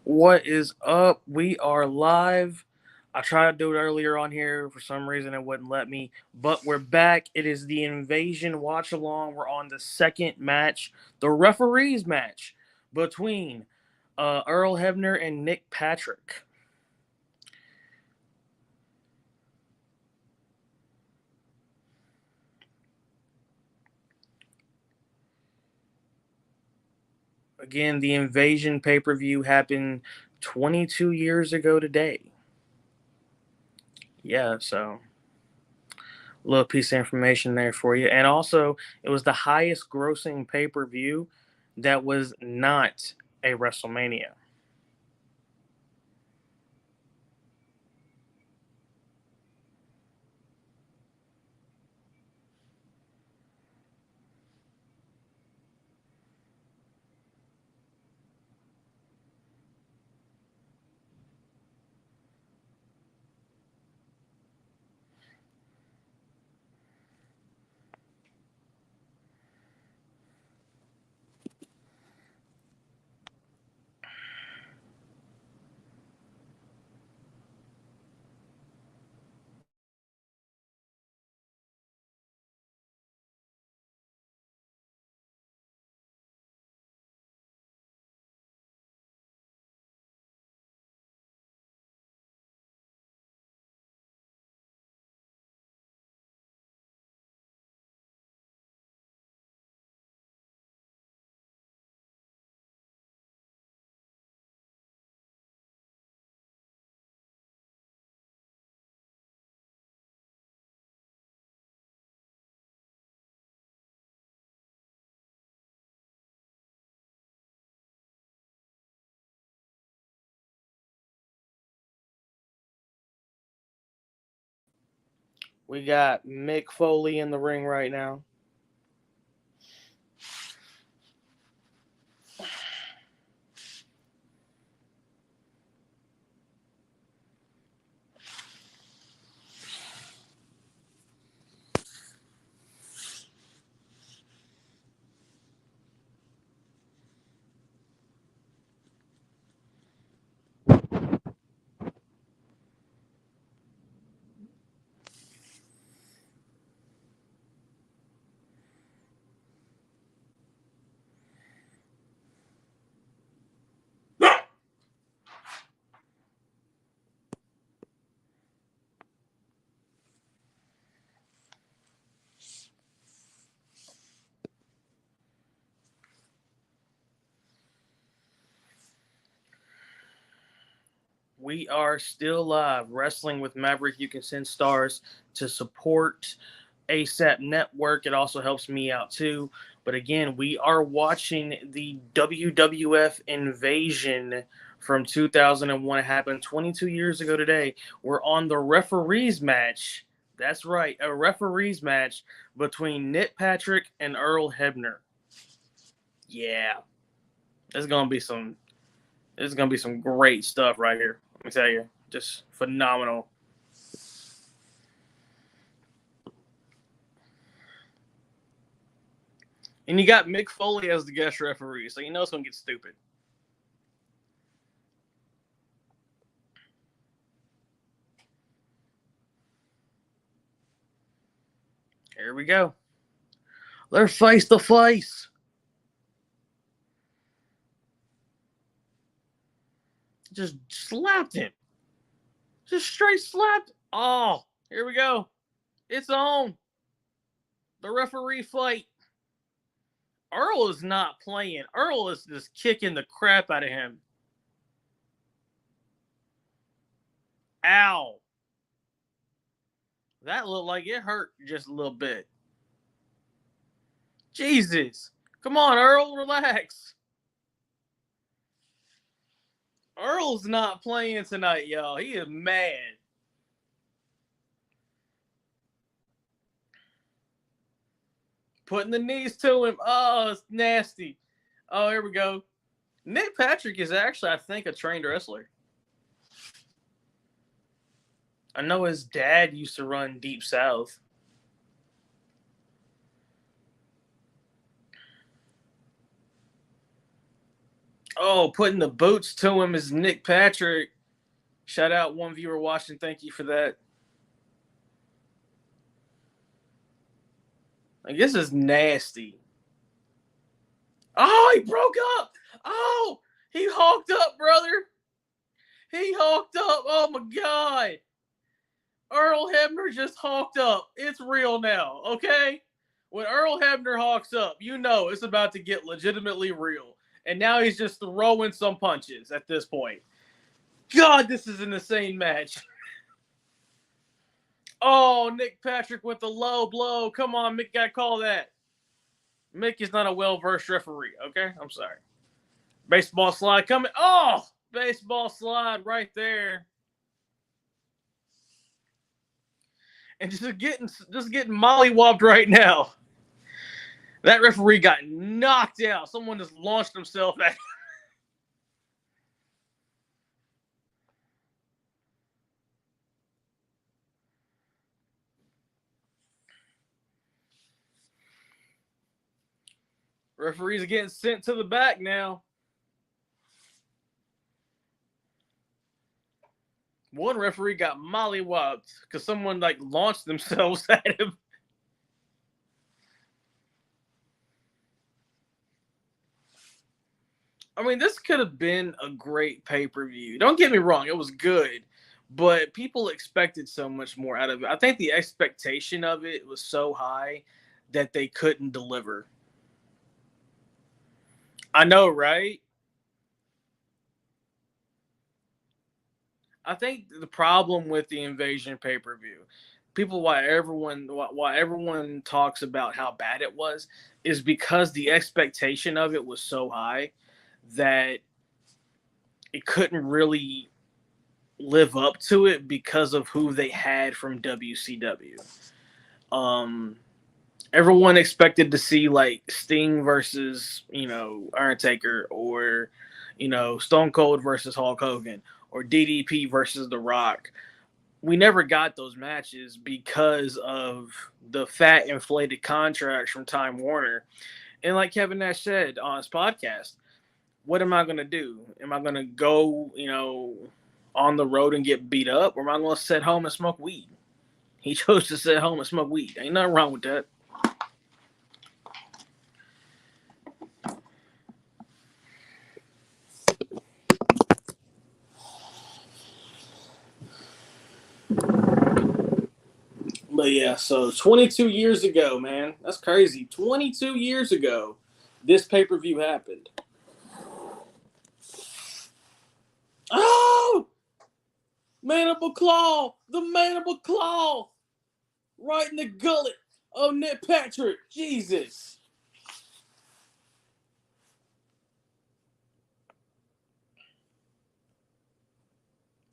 What is up? We are live. I tried to do it earlier on here. For some reason, it wouldn't let me. But we're back. It is the Invasion Watch Along. We're on the second match, the referees match between Earl Hebner and Nick Patrick. Again, the Invasion pay per view happened 22 years ago today. Yeah, so little piece of information there for you. And also, it was the highest grossing pay per view that was not a WrestleMania. We got Mick Foley in the ring right now. We are still live. Wrestling with Maverick. You can send stars to support ASAP Network. It also helps me out too. But again, we are watching the WWF Invasion from 2001. It happened 22 years ago today. We're on the referees match. That's right, a referees match between Nick Patrick and Earl Hebner. Yeah, there's gonna be some. There's gonna be some great stuff right here. Let me tell you, just phenomenal. And you got Mick Foley as the guest referee, so you know it's gonna get stupid. Here we go. They're face to face. Just slapped him. Just straight slapped. Oh, here we go. It's on. The referee fight. Earl is not playing. Earl is just kicking the crap out of him. Ow. That looked like it hurt just a little bit. Jesus. Come on, Earl, relax. Earl's not playing tonight, y'all. He is mad. Putting the knees to him. Oh, it's nasty. Oh, here we go. Nick Patrick is actually, I think, a trained wrestler. I know his dad used to run Deep South. Oh, putting the boots to him is Nick Patrick. Shout out one viewer watching. Thank you for that. Like, this is nasty. Oh, he broke up. Oh, he hulked up, brother. He hulked up. Oh my God. Earl Hebner just hulked up. It's real now, okay? When Earl Hebner hulks up, you know it's about to get legitimately real. And now he's just throwing some punches at this point. God, this is an insane match. Oh, Nick Patrick with the low blow. Come on, Mick, gotta call that. Mick is not a well-versed referee, okay? I'm sorry. Baseball slide coming. Oh, baseball slide right there. And just getting mollywopped right now. That referee got knocked out. Someone just launched himself at. Referees are getting sent to the back now. One referee got mollywopped because someone like launched themselves at him. I mean, this could have been a great pay-per-view. Don't get me wrong, it was good, but people expected so much more out of it. I think the expectation of it was so high that they couldn't deliver. I know, right? I think the problem with the Invasion pay-per-view, people why everyone talks about how bad it was, is because the expectation of it was so high that it couldn't really live up to it because of who they had from WCW. Um, Everyone expected to see like Sting versus Undertaker, or Stone Cold versus Hulk Hogan, or DDP versus The Rock. We never got those matches because of the fat inflated contracts from Time Warner. And like Kevin Nash said on his podcast, what am I going to do? Am I going to go, on the road and get beat up, or am I going to sit home and smoke weed? He chose to sit home and smoke weed. Ain't nothing wrong with that. But yeah, so 22 years ago, man, that's crazy. 22 years ago, this pay-per-view happened. Oh! Mandible Claw! The Mandible Claw! Right in the gullet of Nick Patrick. Jesus.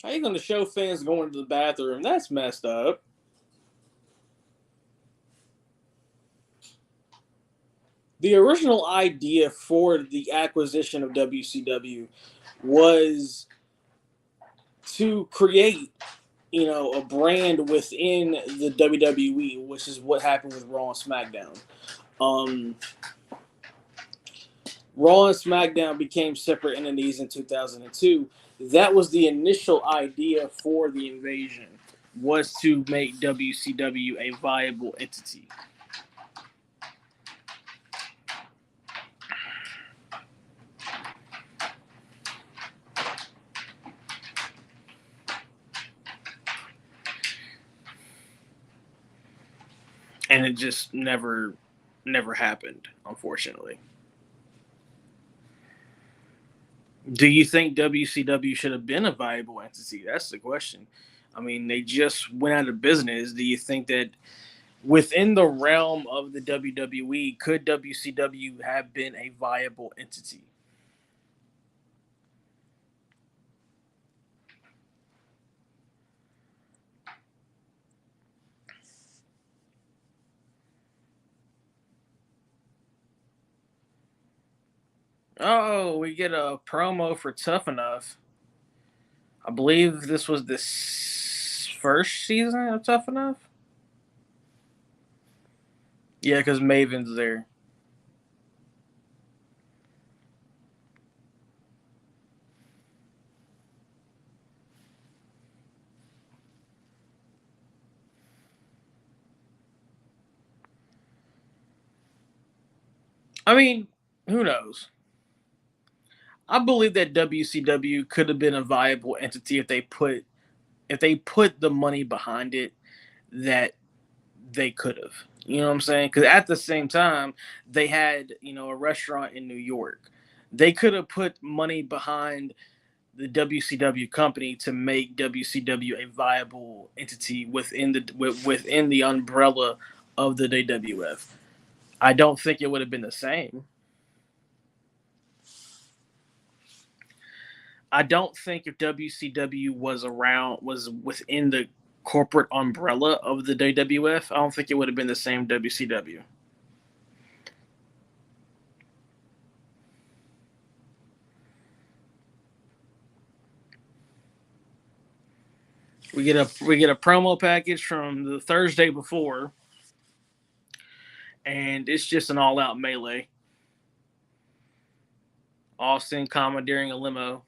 How you going to show fans going to the bathroom? That's messed up. The original idea for the acquisition of WCW was to create, a brand within the WWE, which is what happened with Raw and SmackDown. Raw and SmackDown became separate entities in 2002. That was the initial idea for the invasion, was to make WCW a viable entity. And it just never happened, unfortunately. Do you think WCW should have been a viable entity? That's the question. I mean, they just went out of business. Do you think that within the realm of the WWE, could WCW have been a viable entity? Oh, we get a promo for Tough Enough. I believe this was the first season of Tough Enough. Yeah, because Maven's there. I mean, who knows? I believe that WCW could have been a viable entity if they put the money behind it that they could have. You know what I'm saying? Because at the same time, they had a restaurant in New York. They could have put money behind the WCW company to make WCW a viable entity within the umbrella of the WWF. I don't think it would have been the same. I don't think if WCW was within the corporate umbrella of the WWF, I don't think it would have been the same WCW. We get a promo package from the Thursday before, and it's just an all out melee. Austin commandeering a limo.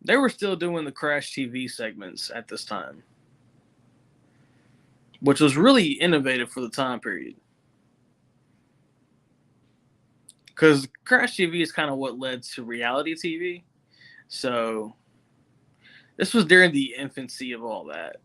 They were still doing the Crash TV segments at this time, which was really innovative for the time period. Because Crash TV is kind of what led to reality TV. So this was during the infancy of all that.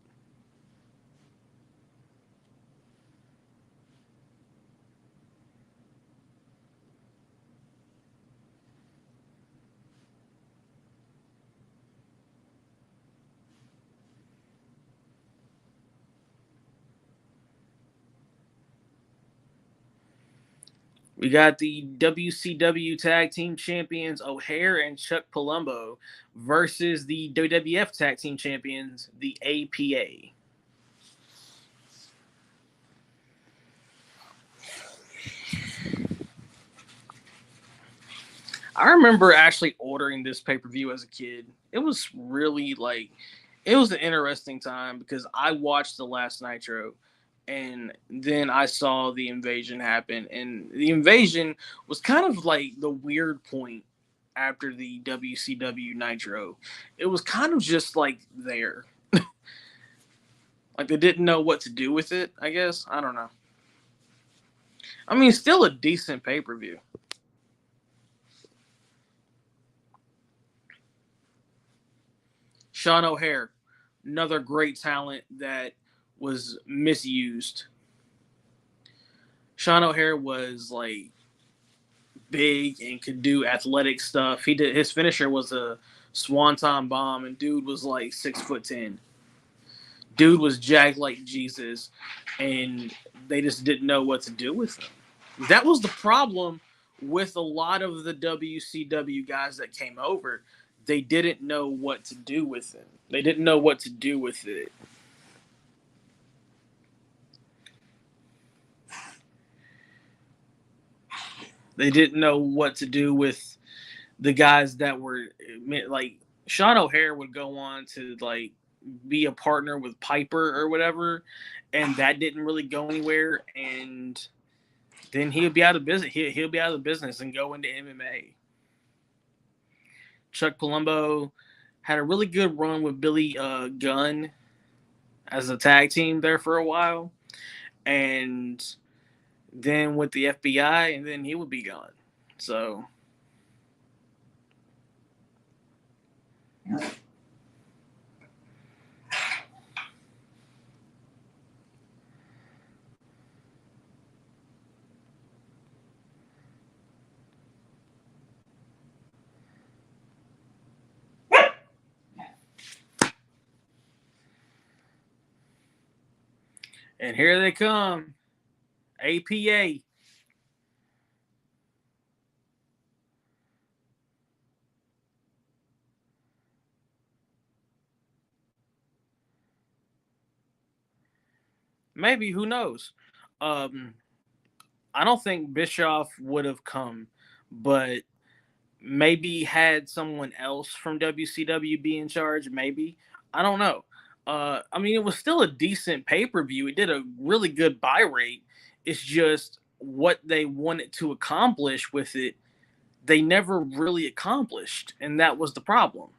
We got the WCW Tag Team Champions O'Haire and Chuck Palumbo versus the WWF Tag Team Champions, the APA. I remember actually ordering this pay per view as a kid. It was really it was an interesting time because I watched the last Nitro and then I saw the invasion happen. And the invasion was kind of like the weird point after the WCW Nitro. It was kind of just like there. Like they didn't know what to do with it, I guess. I don't know. I mean, still a decent pay per view. Sean O'Haire, another great talent that was misused. Sean O'Haire was big and could do athletic stuff. His finisher was a swanton bomb, and dude was 6'10". Dude was jacked like Jesus, and they just didn't know what to do with him. That was the problem with a lot of the WCW guys that came over. They didn't know what to do with him. They didn't know what to do with it. They didn't know what to do with the guys that were like Sean O'Haire would go on to be a partner with Piper or whatever, and that didn't really go anywhere. And then he'll be out of business. He'll be out of business and go into MMA. Chuck Palumbo had a really good run with Billy Gunn as a tag team there for a while, and then with the FBI, and then he would be gone. So. And here they come. APA. Maybe, who knows? Um, I don't think Bischoff would have come, but maybe had someone else from WCW be in charge. Maybe, I don't know. I mean, it was still a decent pay per view. It did a really good buy rate. It's just what they wanted to accomplish with it, they never really accomplished, and that was the problem.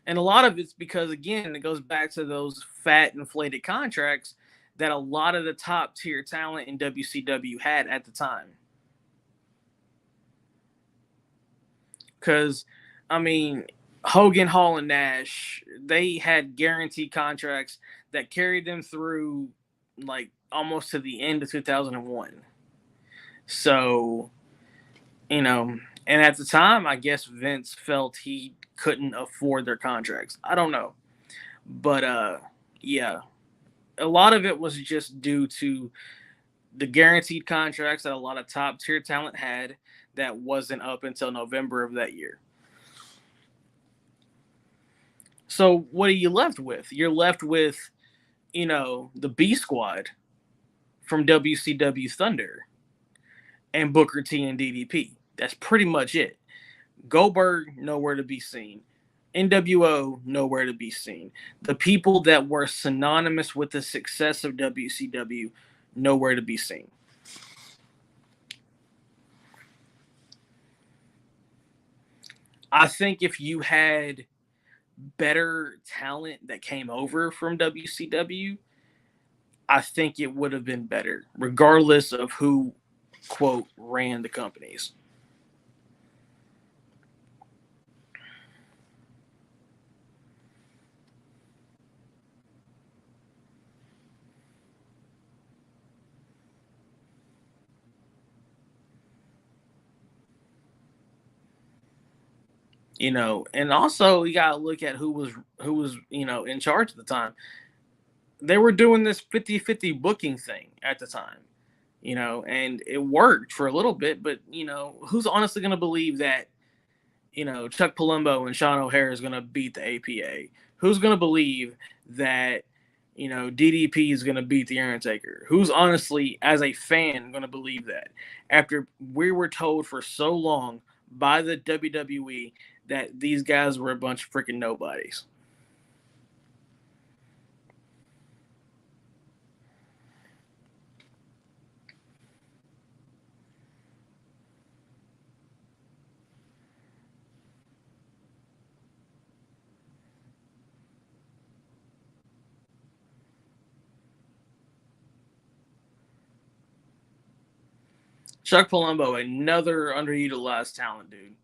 And a lot of it's because, again, it goes back to those fat inflated contracts that a lot of the top tier talent in WCW had at the time. Because, I mean, Hogan, Hall, and Nash, they had guaranteed contracts that carried them through like almost to the end of 2001. So, and at the time, I guess Vince felt he couldn't afford their contracts. I don't know. But yeah, a lot of it was just due to the guaranteed contracts that a lot of top tier talent had that wasn't up until November of that year. So what are you left with? You're left with, the B Squad from WCW Thunder and Booker T and DDP. That's pretty much it. Goldberg, nowhere to be seen. NWO, nowhere to be seen. The people that were synonymous with the success of WCW, nowhere to be seen. I think if you had better talent that came over from WCW, I think it would have been better, regardless of who, quote, ran the companies. And also you gotta look at who was in charge at the time. They were doing this 50-50 booking thing at the time, and it worked for a little bit, but who's honestly gonna believe that, Chuck Palumbo and Sean O'Hare is gonna beat the APA? Who's gonna believe that, DDP is gonna beat the Undertaker? Who's honestly, as a fan, gonna believe that after we were told for so long by the WWE that these guys were a bunch of freaking nobodies? Chuck Palumbo, another underutilized talent, dude.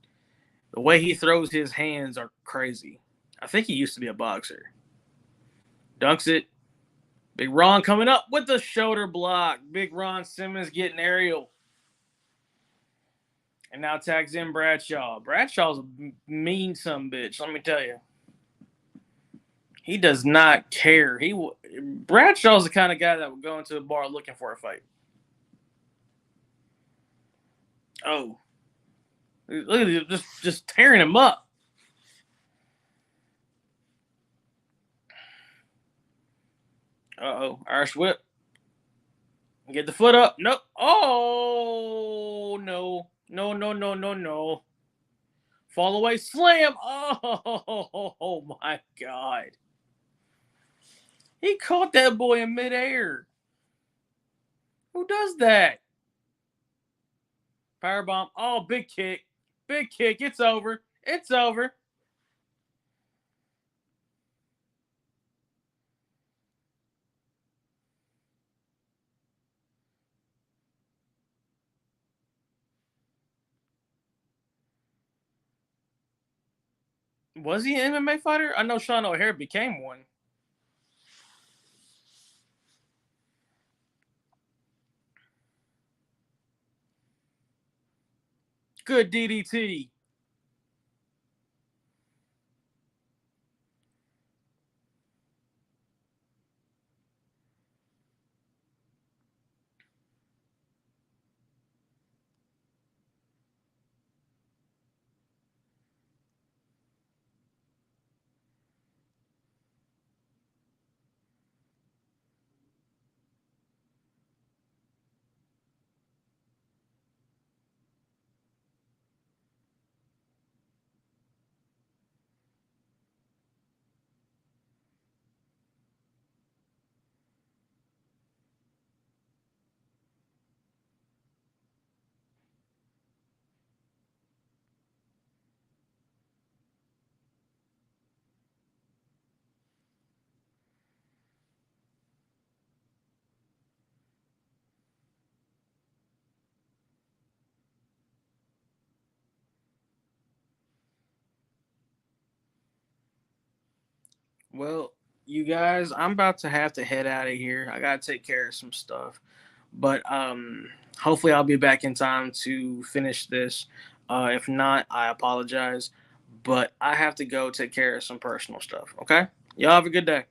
The way he throws his hands are crazy. I think he used to be a boxer. Dunks it. Big Ron coming up with the shoulder block. Big Ron Simmons getting aerial. And now tags in Bradshaw. Bradshaw's a mean son bitch, let me tell you. He does not care. Bradshaw's the kind of guy that would go into a bar looking for a fight. Oh, look at him, just tearing him up. Uh-oh, Irish whip. Get the foot up. Nope. Oh, no. No, no, no, no, no. Fall away slam. Oh, my God. He caught that boy in midair. Who does that? Powerbomb. Oh, big kick. Big kick. It's over. It's over. Was he an MMA fighter? I know Sean O'Hare became one. Good DDT. Well, you guys, I'm about to have to head out of here. I gotta take care of some stuff. But hopefully I'll be back in time to finish this. If not, I apologize. But I have to go take care of some personal stuff. Okay? Y'all have a good day.